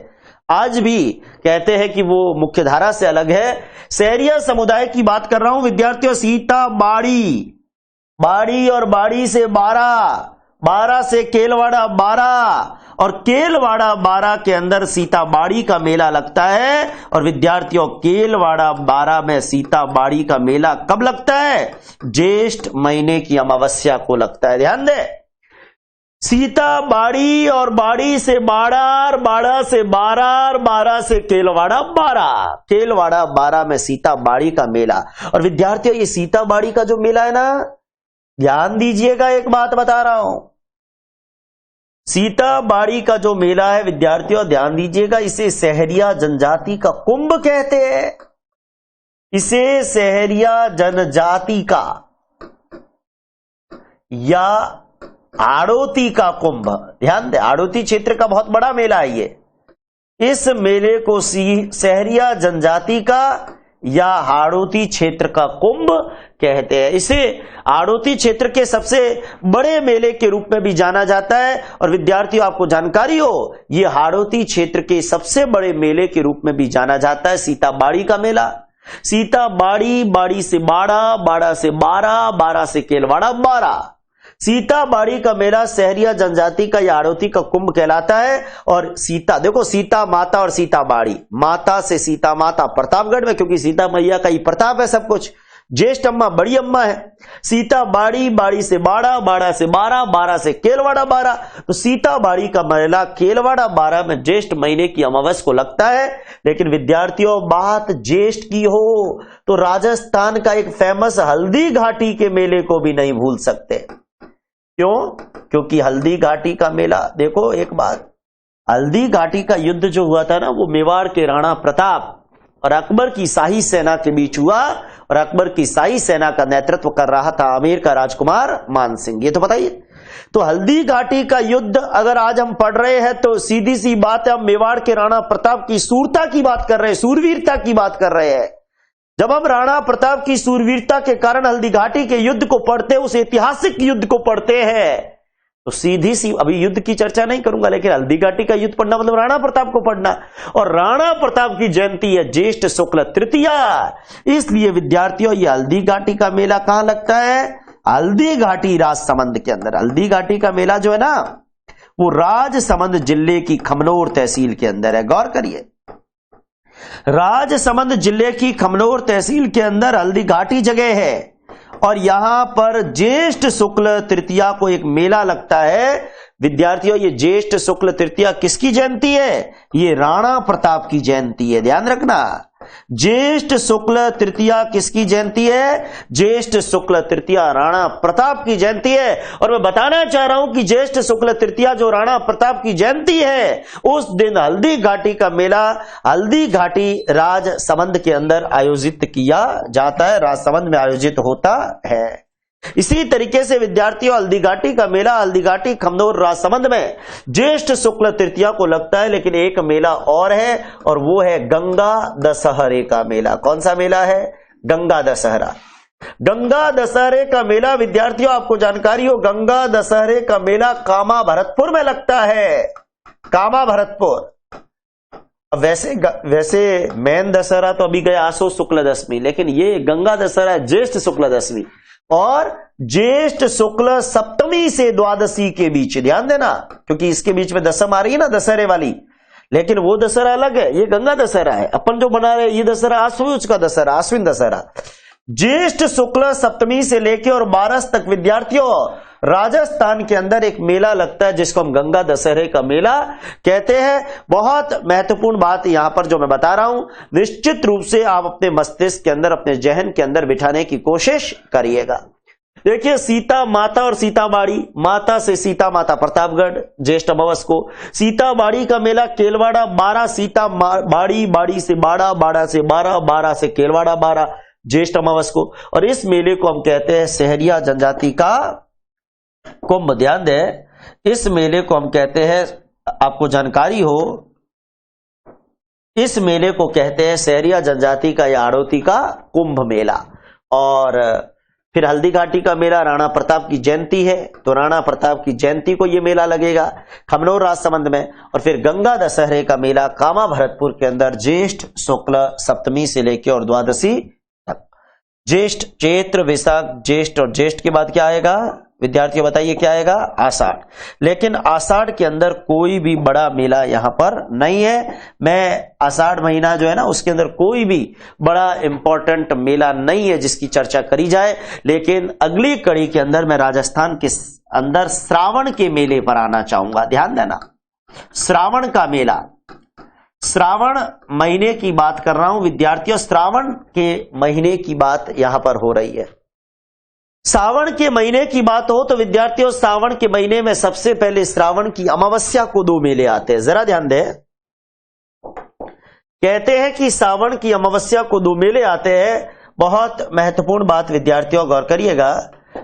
आज भी कहते हैं कि वो मुख्य धारा से अलग है। सहरिया समुदाय की बात कर रहा हूं विद्यार्थियों। सीता बाड़ी, बाड़ी और बाड़ी से 12, 12 से केलवाड़ा 12, और केलवाड़ा 12 के अंदर सीता बाड़ी का मेला लगता है। और विद्यार्थियों केलवाड़ा 12 में सीता बाड़ी का मेला कब लगता है? ज्येष्ठ महीने की अमावस्या को लगता है। ध्यान दे, सीता बाड़ी और बाड़ी से 12, और 12 से 12, और 12 से केलवाड़ा 12, केलवाड़ा 12 में सीता बाड़ी का मेला। और विद्यार्थियों ये सीता बाड़ी का जो मेला है ना, ध्यान दीजिएगा, एक बात बता रहा हूं, सीता बाड़ी का जो मेला है विद्यार्थियों ध्यान दीजिएगा, इसे सहरिया जनजाति का कुंभ कहते हैं। इसे सहरिया जनजाति का या आड़ोती का कुंभ, ध्यान दे, आड़ोती क्षेत्र का बहुत बड़ा मेला है ये। इस मेले को सहरिया जनजाति का या हाड़ोती क्षेत्र का कुंभ कहते हैं। इसे हाड़ोती क्षेत्र के सबसे बड़े मेले के रूप में भी जाना जाता है। और विद्यार्थियों आपको जानकारी हो, यह हाड़ोती क्षेत्र के सबसे बड़े मेले के रूप में भी जाना जाता है सीता बाड़ी का मेला। सीता बाड़ी, बाड़ी से 12, 12 से 12, 12 से केलवाड़ा 12, सीता बाड़ी का मेला सहरिया जनजाति का या आड़ोती का कुंभ कहलाता है। और सीता, देखो सीता माता और सीता बाड़ी, माता से सीता माता प्रतापगढ़ में, क्योंकि सीता मैया का ही प्रताप है सब कुछ, ज्येष्ठ अम्मा बड़ी अम्मा है। सीता बाड़ी, बाड़ी से 12, 12 से 12, 12 से केलवाड़ा 12, तो सीता बाड़ी का मेला केलवाड़ा 12 में ज्येष्ठ महीने की अमावस्या को लगता है। लेकिन विद्यार्थियों बात ज्येष्ठ की हो तो राजस्थान का एक फेमस हल्दी घाटी के मेले को भी नहीं भूल सकते। क्यों? क्योंकि हल्दी घाटी का मेला, देखो एक बात, हल्दी घाटी का युद्ध जो हुआ था ना, वो मेवाड़ के राणा प्रताप और अकबर की शाही सेना के बीच हुआ। और अकबर की शाही सेना का नेतृत्व कर रहा था आमेर का राजकुमार मान सिंह, ये तो बताइए। तो हल्दी घाटी का युद्ध अगर आज हम पढ़ रहे हैं तो सीधी सी बात है, हम मेवाड़ के राणा प्रताप की सूरता की बात कर रहे हैं, सूरवीरता की बात कर रहे हैं। जब हम राणा प्रताप की सूरवीरता के कारण हल्दी घाटी के युद्ध को पढ़ते, उस ऐतिहासिक युद्ध को पढ़ते हैं, तो सीधी सी, अभी युद्ध की चर्चा नहीं करूंगा, लेकिन हल्दी घाटी का युद्ध पढ़ना मतलब राणा प्रताप को पढ़ना। और राणा प्रताप की जयंती है ज्येष्ठ शुक्ल तृतीया, इसलिए विद्यार्थियों ये हल्दी घाटी का मेला कहां लगता है? हल्दी घाटी राजसमंद के अंदर। हल्दी घाटी का मेला जो है ना, वो राजसमंद जिले की खमनोर तहसील के अंदर है। गौर करिए, राजसमंद जिले की खमनोर तहसील के अंदर हल्दी घाटी जगह है। और यहां पर ज्येष्ठ शुक्ल तृतीया को एक मेला लगता है। विद्यार्थियों ये ज्येष्ठ शुक्ल तृतीया किसकी जयंती है? ये राणा प्रताप की जयंती है, ध्यान रखना। ज्येष्ठ शुक्ल तृतीया किसकी जयंती है? ज्येष्ठ शुक्ल तृतीया राणा प्रताप की जयंती है। और मैं बताना चाह रहा हूं कि ज्येष्ठ शुक्ल तृतीया जो राणा प्रताप की जयंती है, उस दिन हल्दी घाटी का मेला हल्दी घाटी राजसमंद के अंदर आयोजित किया जाता है, राजसमंद में आयोजित होता है। इसी तरीके से विद्यार्थियों हल्दी घाटी का मेला हल्दी घाटी खमनोर राजसमंद में ज्येष्ठ शुक्ल तृतीया को लगता है। लेकिन एक मेला और है, और वो है गंगा दशहरे का मेला। कौन सा मेला है? गंगा दशहरा। गंगा दशहरे का मेला विद्यार्थियों आपको जानकारी हो, गंगा दशहरे का मेला कामा भरतपुर में लगता है। कामा भरतपुर। वैसे मैन दशहरा तो अभी गया आसो शुक्ल दशमी, लेकिन ये गंगा दशहरा ज्येष्ठ शुक्ल दशमी और ज्येष्ठ शुक्ल सप्तमी से द्वादशी के बीच। ध्यान देना, क्योंकि इसके बीच में दशम आ रही है ना दशहरे वाली, लेकिन वो दशहरा अलग है, ये गंगा दशहरा है। अपन जो बना रहे ये दशहरा आश्वयुज का दशहरा, आश्विन दशहरा। ज्येष्ठ शुक्ल सप्तमी से लेके और 12 तक विद्यार्थियों राजस्थान के अंदर एक मेला लगता है जिसको हम गंगा दशहरे का मेला कहते हैं। बहुत महत्वपूर्ण बात यहां पर जो मैं बता रहा हूं, निश्चित रूप से आप अपने मस्तिष्क के अंदर, अपने जहन के अंदर बिठाने की कोशिश करिएगा। देखिए सीता माता और सीता बाड़ी, माता से सीता माता प्रतापगढ़ ज्येष्ठ अमावस को, सीता बाड़ी का मेला केलवाड़ा 12, सीता बाड़ी, बाड़ी से 12, 12 से 12, 12 से केलवाड़ा 12 ज्येष्ठ अमावस को। और इस मेले को हम कहते हैं सहरिया जनजाति का कुंभ। ध्यान दें, इस मेले को हम कहते हैं, आपको जानकारी हो, इस मेले को कहते हैं सहरिया जनजाति का या आड़ोती का कुंभ मेला। और फिर हल्दी घाटी का मेला राणा प्रताप की जयंती है तो राणा प्रताप की जयंती को ये मेला लगेगा खमनोर राजसमंद में। और फिर गंगा दशहरे का मेला कामा भरतपुर के अंदर ज्येष्ठ शुक्ल सप्तमी से लेकर और द्वादशी तक। ज्येष्ठ, चैत्र, वैशाख, ज्येष्ठ और ज्येष्ठ के बाद क्या आएगा विद्यार्थियों बताइए क्या आएगा आषाढ़। लेकिन आषाढ़ के अंदर कोई भी बड़ा मेला यहां पर नहीं है। मैं आषाढ़ महीना जो है ना उसके अंदर कोई भी बड़ा इंपॉर्टेंट मेला नहीं है जिसकी चर्चा करी जाए। लेकिन अगली कड़ी के अंदर मैं राजस्थान के अंदर श्रावण के मेले पर आना चाहूंगा। ध्यान देना, श्रावण का मेला, श्रावण महीने की बात कर रहा हूं विद्यार्थियों, श्रावण के महीने की बात यहां पर हो रही है। सावन के महीने की बात हो तो विद्यार्थियों सावन के महीने में सबसे पहले श्रावण की अमावस्या को 2 मेले आते हैं। जरा ध्यान दें, कहते हैं कि सावन की अमावस्या को 2 मेले आते हैं। बहुत महत्वपूर्ण बात विद्यार्थियों गौर करिएगा,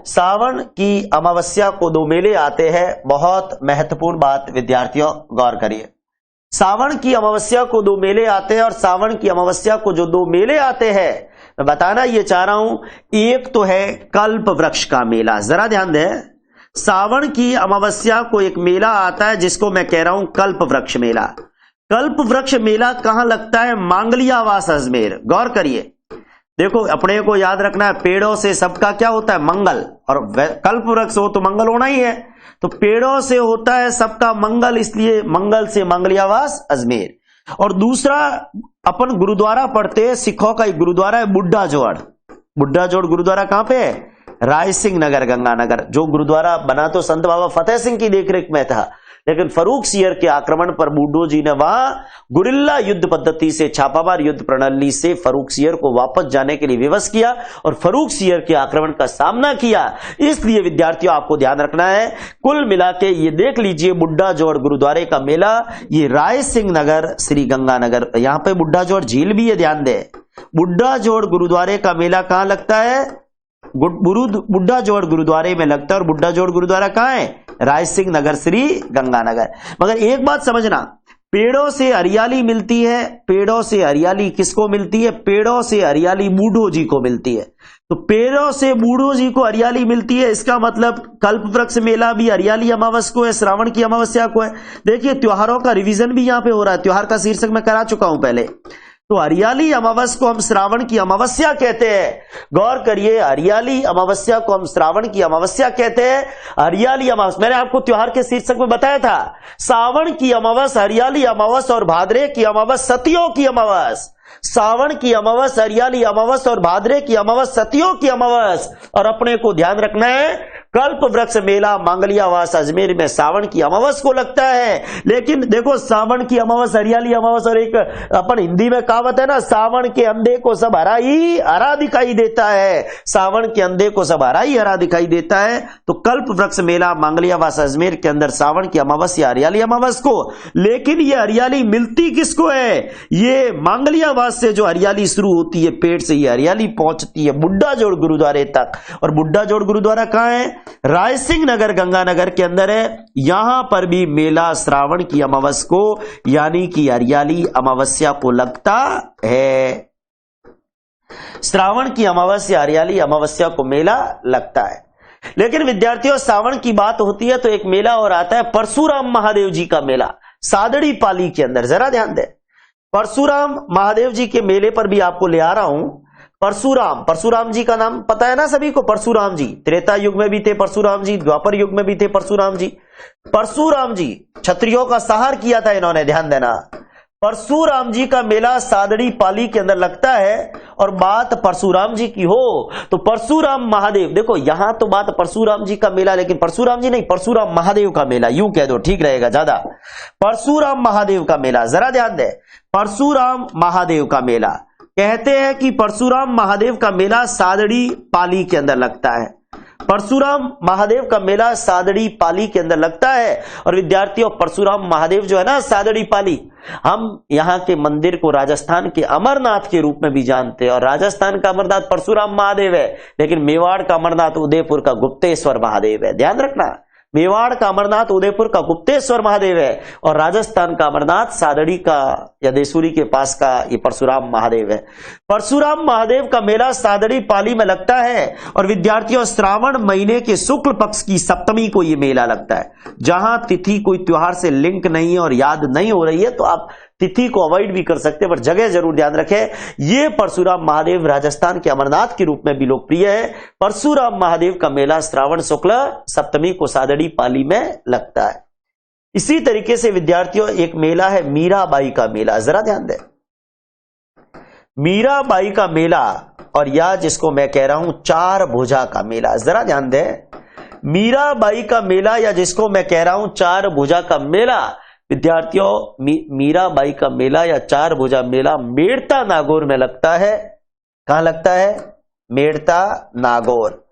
सावन की अमावस्या को 2 मेले आते हैं। बहुत महत्वपूर्ण बात विद्यार्थियों गौर करिए, सावन की अमावस्या को 2 मेले आते हैं। और सावन की अमावस्या को जो 2 मेले आते हैं मैं बताना ये चाह रहा हूं, एक तो है कल्प वृक्ष का मेला। जरा ध्यान दें, सावन की अमावस्या को एक मेला आता है जिसको मैं कह रहा हूं कल्प वृक्ष मेला। कल्प वृक्ष मेला कहां लगता है? मांगलियावास अजमेर। गौर करिए, देखो अपने को याद रखना है पेड़ों से सबका क्या होता है मंगल, और कल्प वृक्ष हो तो मंगल होना ही है, तो पेड़ों से होता है सबका मंगल, इसलिए मंगल से मांगलियावास अजमेर। और दूसरा अपन गुरुद्वारा पढ़ते हैं, सिखों का एक गुरुद्वारा है बुड्ढा जोड़। बुड्ढा जोड़ गुरुद्वारा कहां पे है? राय सिंह नगर गंगानगर। जो गुरुद्वारा बना तो संत बाबा फतेह सिंह की देखरेख में था, लेकिन फरूख सियर के आक्रमण पर बूढ़ो जी ने वहां गुरिल्ला युद्ध पद्धति से, छापामार युद्ध प्रणाली से फरूख सियर को वापस जाने के लिए विवश किया और फरूख सियर के आक्रमण का सामना किया। इसलिए विद्यार्थियों आपको ध्यान रखना है, कुल मिला के ये देख लीजिए बुड्ढा जोड़ गुरुद्वारे का मेला, ये राय सिंह नगर श्री गंगानगर, यहां पे बुड्ढा जोड़ झील भी है। ध्यान दे, बुड्ढा जोड़ गुरुद्वारे का मेला कहां लगता है? बुड्ढा जोड़ गुरुद्वारे में लगता है। और बुड्ढा जोड़ गुरुद्वारा कहां है? राय सिंह नगर श्री गंगानगर। मगर एक बात समझना, पेड़ों से हरियाली मिलती है। पेड़ों से हरियाली किसको मिलती है? पेड़ों से हरियाली बूढ़ो जी को मिलती है। तो पेड़ों से बूढ़ो जी को हरियाली मिलती है, इसका मतलब कल्प वृक्ष मेला भी हरियाली अमावस को है, श्रावण की अमावस्या को है। देखिए त्योहारों का रिवीजन भी यहां पे हो रहा है, त्योहार का शीर्षक मैं करा चुका हूं पहले। तो हरियाली अमावस को हम श्रावण की अमावस्या कहते हैं। गौर करिए, हरियाली अमावस्या को हम श्रावण की अमावस्या कहते हैं। हरियाली अमावस मैंने आपको त्योहार के शीर्षक में बताया था, सावन की अमावस, हरियाली अमावस और भाद्रे की अमावस, सतियों की अमावस। सावन की अमावस, हरियाली अमावस और भाद्रे की अमावस, सतियों की अमावस। और अपने को ध्यान रखना है, कल्प वृक्ष मेला मांगलियावास अजमेर में सावन की अमावस को लगता है। लेकिन देखो सावन की अमावस, हरियाली अमावस, और एक अपन हिंदी में कहावत है ना, सावन के अंधे को सब हरा ही हरा दिखाई देता है। सावन के अंधे को सब हरा ही हरा दिखाई देता है। तो कल्प वृक्ष मेला मांगलियावास अजमेर के अंदर सावन की अमावस या हरियाली अमावस को। लेकिन ये हरियाली मिलती किसको है? ये मांगलियावास से जो हरियाली शुरू होती है, पेड़ से ये हरियाली पहुंचती है बुड्ढा जोड़ गुरुद्वारे तक। और बुड्ढा जोड़ गुरुद्वारा कहां है? राय सिंह नगर गंगानगर के अंदर है। यहां पर भी मेला श्रावण की अमावस को यानी कि हरियाली अमावस्या को लगता है। श्रावण की अमावस्या, हरियाली अमावस्या को मेला लगता है। लेकिन विद्यार्थियों सावन की बात होती है तो एक मेला और आता है परशुराम महादेव जी का मेला सादड़ी पाली के अंदर। जरा ध्यान दें, परशुराम महादेव जी के मेले पर भी आपको ले आ रहा हूं। परशुराम जी का नाम पता है ना सभी को? परशुराम जी त्रेता युग में भी थे, परशुराम जी द्वापर युग में भी थे। परशुराम जी क्षत्रियों का संहार किया था इन्होंने, ध्यान देना। परशुराम जी का मेला सादड़ी पाली के अंदर लगता है। और बात परशुराम जी की हो तो परशुराम महादेव, देखो यहां तो बात परशुराम जी का मेला, लेकिन परशुराम जी नहीं, परशुराम महादेव का मेला यूं कह दो, ठीक रहेगा ज्यादा। परशुराम महादेव का मेला, जरा ध्यान दे, परशुराम महादेव का मेला। कहते हैं कि परशुराम महादेव का मेला सादड़ी पाली के अंदर लगता है। परशुराम महादेव का मेला सादड़ी पाली के अंदर लगता है। और विद्यार्थियों परशुराम महादेव जो है ना सादड़ी पाली, हम यहाँ के मंदिर को राजस्थान के अमरनाथ के रूप में भी जानते हैं। और राजस्थान का अमरनाथ परशुराम महादेव है, लेकिन मेवाड़ का अमरनाथ उदयपुर का गुप्तेश्वर महादेव है। ध्यान रखना, मेवाड़ का अमरनाथ उदयपुर का गुप्तेश्वर महादेव है और राजस्थान का अमरनाथ सादड़ी का या देसूरी के पास का ये परशुराम महादेव है। परशुराम महादेव का मेला सादड़ी पाली में लगता है और विद्यार्थियों श्रावण महीने के शुक्ल पक्ष की सप्तमी को ये मेला लगता है। जहां तिथि कोई त्योहार से लिंक नहीं है और याद नहीं हो रही है तो आप तिथि को अवॉइड भी कर सकते हैं, पर जगह जरूर ध्यान रखें। ये परशुराम महादेव राजस्थान के अमरनाथ के रूप में भी लोकप्रिय है। परशुराम महादेव का मेला श्रावण शुक्ल सप्तमी को सादड़ी पाली में लगता है। इसी तरीके से विद्यार्थियों एक मेला है मीराबाई का मेला, जरा ध्यान दें। मीराबाई का मेला और या जिसको मैं कह रहा हूं चार भुजा का मेला, जरा ध्यान दें। मीराबाई का मेला या जिसको मैं कह रहा हूं चार भुजा का मेला, विद्यार्थियों मीराबाई का मेला या चार भुजा मेला मेड़ता नागौर में लगता है। कहां लगता है? मेड़ता नागौर।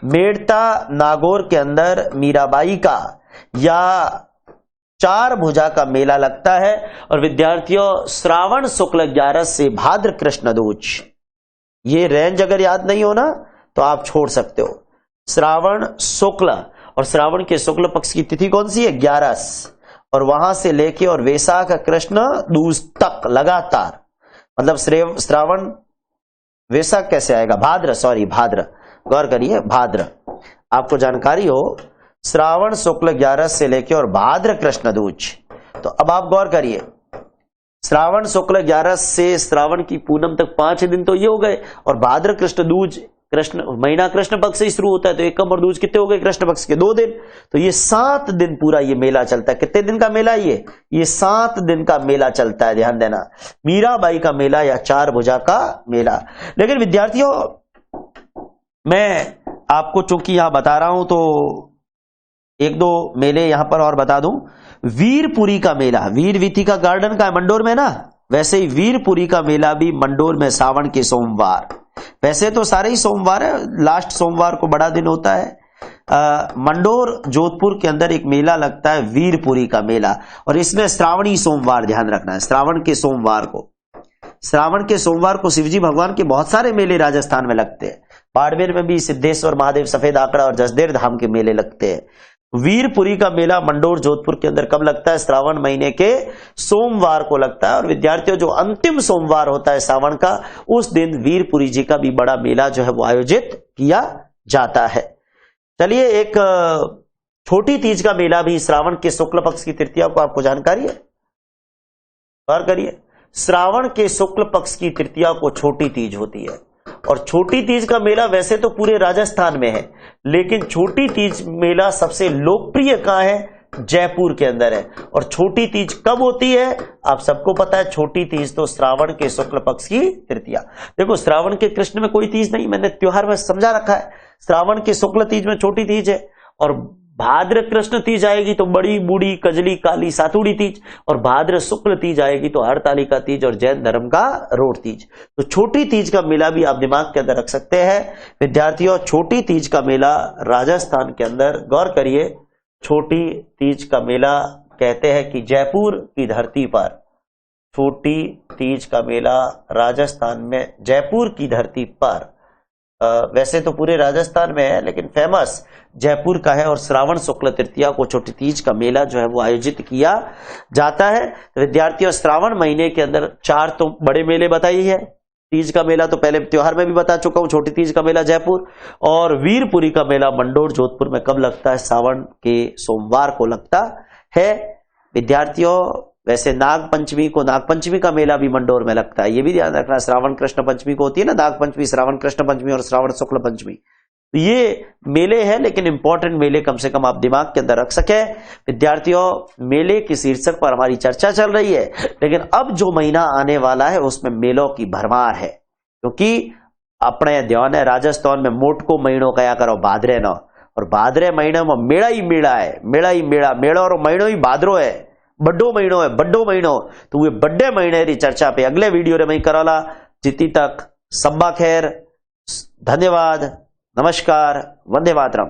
मेड़ता नागौर के अंदर मीराबाई का या चार भुजा का मेला लगता है और विद्यार्थियों श्रावण शुक्ल 11 से भाद्र कृष्ण दूज, ये रेंज अगर याद नहीं हो ना तो आप छोड़ सकते हो। श्रावण शुक्ल और श्रावण के शुक्ल पक्ष की तिथि कौन सी है? 11 और वहां से लेके और वैशाख कृष्ण दूज तक लगातार, मतलब श्रावण वैशाख कैसे आएगा? भाद्र, सॉरी भाद्र, गौर करिए भाद्र, आपको जानकारी हो श्रावण शुक्ल 11 से लेके और भाद्र कृष्ण दूज। तो अब आप गौर करिए, श्रावण शुक्ल 11 से श्रावण की पूनम तक 5 दिन तो ये हो गए और भाद्र कृष्ण दूज, कृष्ण महीना कृष्ण पक्ष से शुरू होता है तो एकम और दूज कितने हो गए? कृष्ण पक्ष के 2 दिन। तो ये 7 दिन पूरा ये मेला चलता है। कितने दिन का मेला? ये 7 दिन का मेला चलता है, ध्यान देना। मीराबाई का मेला या चार भुजा का मेला। लेकिन विद्यार्थियों मैं आपको चूंकि यहां बता रहा हूं तो एक दो मेले यहां पर और बता दूं। वीरपुरी का मेला, वीर वीथिका गार्डन का मंडोर में ना, वैसे ही वीरपुरी का मेला भी मंडोर में सावन के सोमवार, वैसे तो सारे ही सोमवार है, लास्ट सोमवार को बड़ा दिन होता है। मंडोर जोधपुर के अंदर एक मेला लगता है वीरपुरी का मेला और इसमें श्रावणी सोमवार ध्यान रखना है। श्रावण के सोमवार को शिवजी भगवान के बहुत सारे मेले राजस्थान में लगते हैं। बाड़मेर में भी सिद्धेश्वर महादेव, सफेद आंकड़ा और जसदेर धाम के मेले लगते हैं। वीरपुरी का मेला मंडोर जोधपुर के अंदर कब लगता है? श्रावण महीने के सोमवार को लगता है और विद्यार्थियों जो अंतिम सोमवार होता है सावन का, उस दिन वीरपुरी जी का भी बड़ा मेला जो है वो आयोजित किया जाता है। चलिए एक छोटी तीज का मेला भी श्रावण के शुक्ल पक्ष की तृतीया को, आपको जानकारी है? गौर करिए, श्रावण के शुक्ल पक्ष की तृतीया को छोटी तीज होती है और छोटी तीज का मेला वैसे तो पूरे राजस्थान में है, लेकिन छोटी तीज मेला सबसे लोकप्रिय कहां है? जयपुर के अंदर है। और छोटी तीज कब होती है? आप सबको पता है, छोटी तीज तो श्रावण के शुक्ल पक्ष की तृतीया। देखो श्रावण के कृष्ण में कोई तीज नहीं, मैंने त्योहार में समझा रखा है। श्रावण के शुक्ल तीज में छोटी तीज है और भाद्र कृष्ण तीज आएगी तो बड़ी बूढ़ी कजली काली सातुड़ी तीज और भाद्र शुक्ल तीज आएगी तो हरतालिका तीज और जैन धर्म का रोड तीज। तो छोटी तीज का मेला भी आप दिमाग के अंदर रख सकते हैं। विद्यार्थियों छोटी तीज का मेला राजस्थान के अंदर, गौर करिए, छोटी तीज का मेला कहते हैं कि जयपुर की धरती पर, छोटी तीज का मेला राजस्थान में जयपुर की धरती पर, वैसे तो पूरे राजस्थान में है लेकिन फेमस जयपुर का है और श्रावण शुक्ल तृतीया को छोटी तीज का मेला जो है वो आयोजित किया जाता है। तो विद्यार्थियों श्रावण महीने के अंदर 4 तो बड़े मेले बताई है। तीज का मेला तो पहले त्योहार में भी बता चुका हूं, छोटी तीज का मेला जयपुर, और वीरपुरी का मेला मंडोर जोधपुर में कब लगता है? सावन के सोमवार को लगता है। विद्यार्थियों वैसे नागपंचमी को, नागपंचमी का मेला भी मंडोर में लगता है, ये भी ध्यान रखना। श्रावण कृष्ण पंचमी को होती है ना नागपंचमी, श्रावण कृष्ण पंचमी और श्रावण शुक्ल पंचमी, तो ये मेले हैं लेकिन इंपॉर्टेंट मेले कम से कम आप दिमाग के अंदर रख सके। विद्यार्थियों मेले के शीर्षक पर हमारी चर्चा चल रही है, लेकिन अब जो महीना आने वाला है उसमें मेलों की भरमार है, क्योंकि अपने ध्यान है राजस्थान में मोटको महीनों कया करो भाद्रे न, और भाद्रे महीने में मेला ही मेला है, मेला ही मेला, मेला और महीनो ही भाद्रो है, बड्डो महीनो है, बड्डो महीनो। तो वे बड्डे महीने की चर्चा पे अगले वीडियो में कराला। जिती तक सब्बा खैर, धन्यवाद, नमस्कार, वंदे मातरम।